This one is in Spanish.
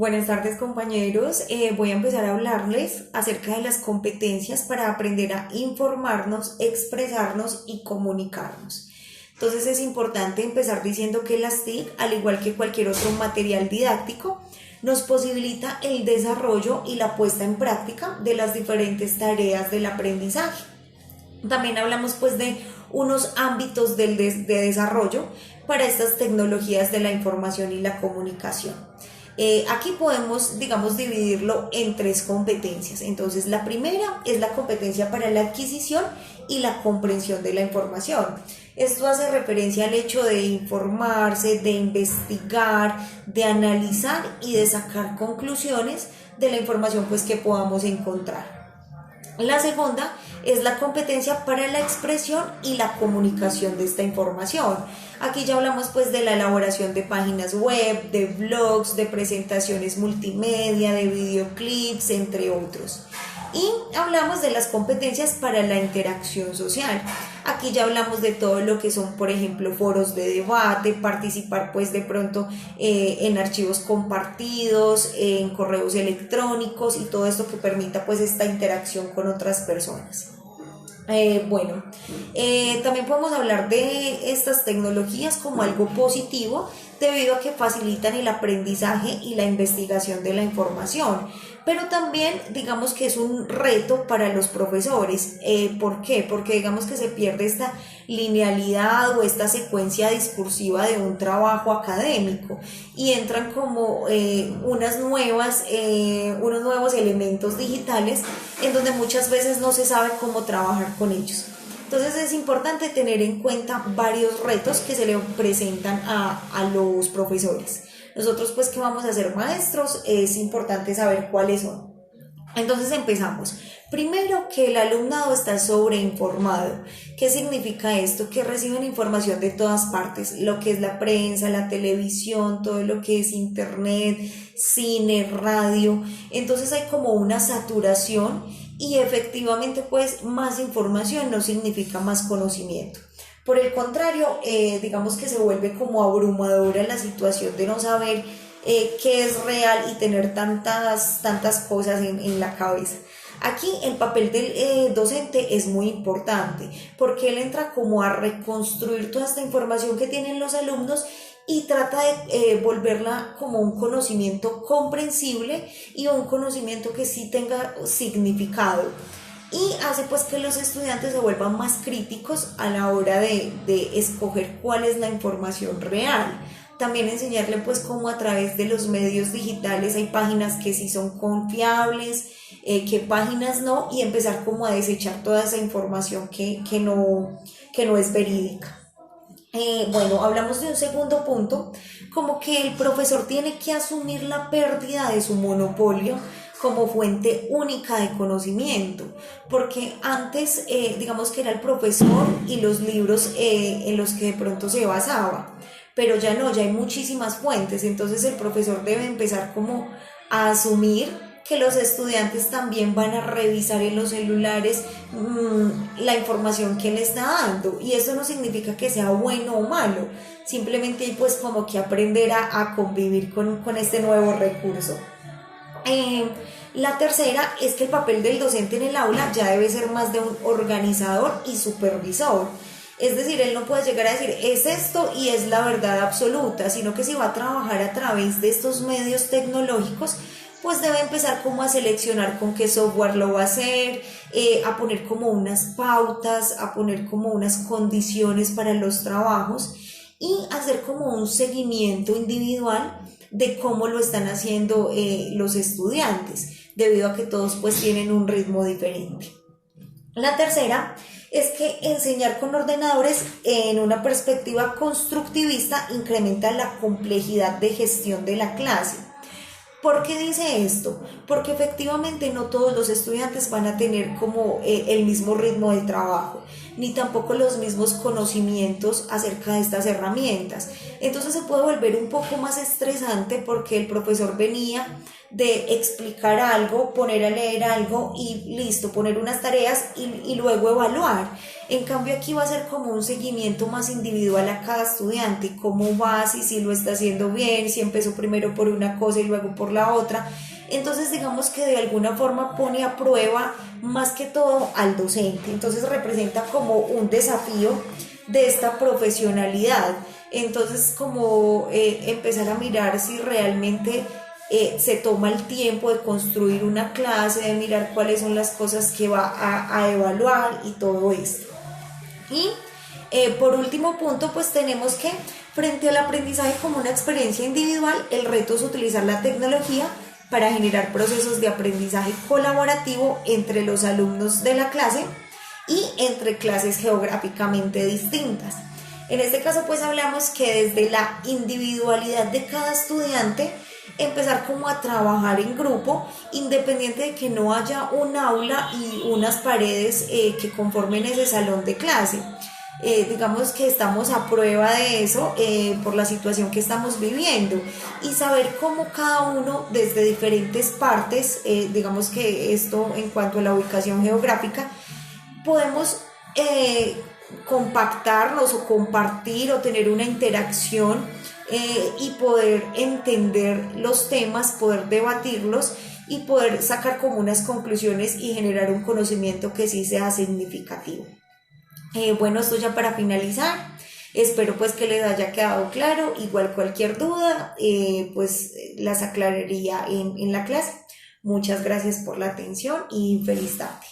Buenas tardes compañeros. Voy a empezar a hablarles acerca de las competencias para aprender a informarnos, expresarnos y comunicarnos. Entonces es importante empezar diciendo que las TIC, al igual que cualquier otro material didáctico, nos posibilita el desarrollo y la puesta en práctica de las diferentes tareas del aprendizaje. También hablamos pues de unos ámbitos de desarrollo para estas tecnologías de la información y la comunicación. Aquí podemos, digamos, dividirlo en tres competencias. Entonces, la primera es la competencia para la adquisición y la comprensión de la información. Esto hace referencia al hecho de informarse, de investigar, de analizar y de sacar conclusiones de la información pues, que podamos encontrar. La segunda es la competencia para la expresión y la comunicación de esta información. Aquí ya hablamos pues de la elaboración de páginas web, de blogs, de presentaciones multimedia, de videoclips, entre otros. Y hablamos de las competencias para la interacción social. Aquí ya hablamos de todo lo que son, por ejemplo, foros de debate, participar pues de pronto en archivos compartidos, en correos electrónicos y todo esto que permita pues esta interacción con otras personas. También podemos hablar de estas tecnologías como algo positivo debido a que facilitan el aprendizaje y la investigación de la información, pero también digamos que es un reto para los profesores. ¿Por qué? Porque digamos que se pierde esta linealidad o esta secuencia discursiva de un trabajo académico y entran como unos nuevos elementos digitales en donde muchas veces no se sabe cómo trabajar con ellos. Entonces es importante tener en cuenta varios retos que se le presentan a los profesores. Nosotros pues que vamos a ser maestros es importante saber cuáles son. Entonces empezamos. Primero, que el alumnado está sobreinformado. ¿Qué significa esto? Que reciben información de todas partes, lo que es la prensa, la televisión, todo lo que es internet, cine, radio. Entonces hay como una saturación y efectivamente pues más información no significa más conocimiento. Por el contrario, digamos que se vuelve como abrumadora la situación de no saber qué es real y tener tantas cosas en la cabeza. Aquí el papel del docente es muy importante porque él entra como a reconstruir toda esta información que tienen los alumnos y trata de volverla como un conocimiento comprensible y un conocimiento que sí tenga significado. Y hace pues que los estudiantes se vuelvan más críticos a la hora de escoger cuál es la información real. También enseñarle pues cómo a través de los medios digitales hay páginas que sí son confiables, qué páginas no, y empezar como a desechar toda esa información que no es verídica. Hablamos de un segundo punto, como que el profesor tiene que asumir la pérdida de su monopolio como fuente única de conocimiento, porque antes digamos que era el profesor y los libros en los que de pronto se basaba, pero ya no, ya hay muchísimas fuentes. Entonces el profesor debe empezar como a asumir que los estudiantes también van a revisar en los celulares la información que le está dando, y eso no significa que sea bueno o malo, simplemente hay pues como que aprender a convivir con este nuevo recurso. La tercera es que el papel del docente en el aula ya debe ser más de un organizador y supervisor. Es decir, él no puede llegar a decir es esto y es la verdad absoluta, sino que si va a trabajar a través de estos medios tecnológicos, pues debe empezar como a seleccionar con qué software lo va a hacer, a poner como unas pautas, a poner como unas condiciones para los trabajos y hacer como un seguimiento individual de cómo lo están haciendo los estudiantes, debido a que todos pues tienen un ritmo diferente. La tercera es que enseñar con ordenadores en una perspectiva constructivista incrementa la complejidad de gestión de la clase. ¿Por qué dice esto? Porque efectivamente no todos los estudiantes van a tener como el mismo ritmo de trabajo. ni tampoco los mismos conocimientos acerca de estas herramientas. Entonces se puede volver un poco más estresante porque el profesor venía de explicar algo, poner a leer algo y listo, poner unas tareas y luego evaluar. En cambio aquí va a ser como un seguimiento más individual a cada estudiante, cómo va, si lo está haciendo bien, si empezó primero por una cosa y luego por la otra. Entonces digamos que de alguna forma pone a prueba más que todo al docente, entonces representa como un desafío de esta profesionalidad. Entonces como empezar a mirar si realmente se toma el tiempo de construir una clase, de mirar cuáles son las cosas que va a evaluar y todo esto. Y por último punto, pues tenemos que frente al aprendizaje como una experiencia individual, el reto es utilizar la tecnología para generar procesos de aprendizaje colaborativo entre los alumnos de la clase y entre clases geográficamente distintas. En este caso pues hablamos que desde la individualidad de cada estudiante empezar como a trabajar en grupo, independiente de que no haya un aula y unas paredes que conformen ese salón de clase. Digamos que estamos a prueba de eso por la situación que estamos viviendo y saber cómo cada uno desde diferentes partes, digamos que esto en cuanto a la ubicación geográfica, podemos compactarnos o compartir o tener una interacción y poder entender los temas, poder debatirlos y poder sacar como unas conclusiones y generar un conocimiento que sí sea significativo. Bueno, esto ya para finalizar, espero pues que les haya quedado claro, igual cualquier duda pues las aclararía en la clase. Muchas gracias por la atención y feliz tarde.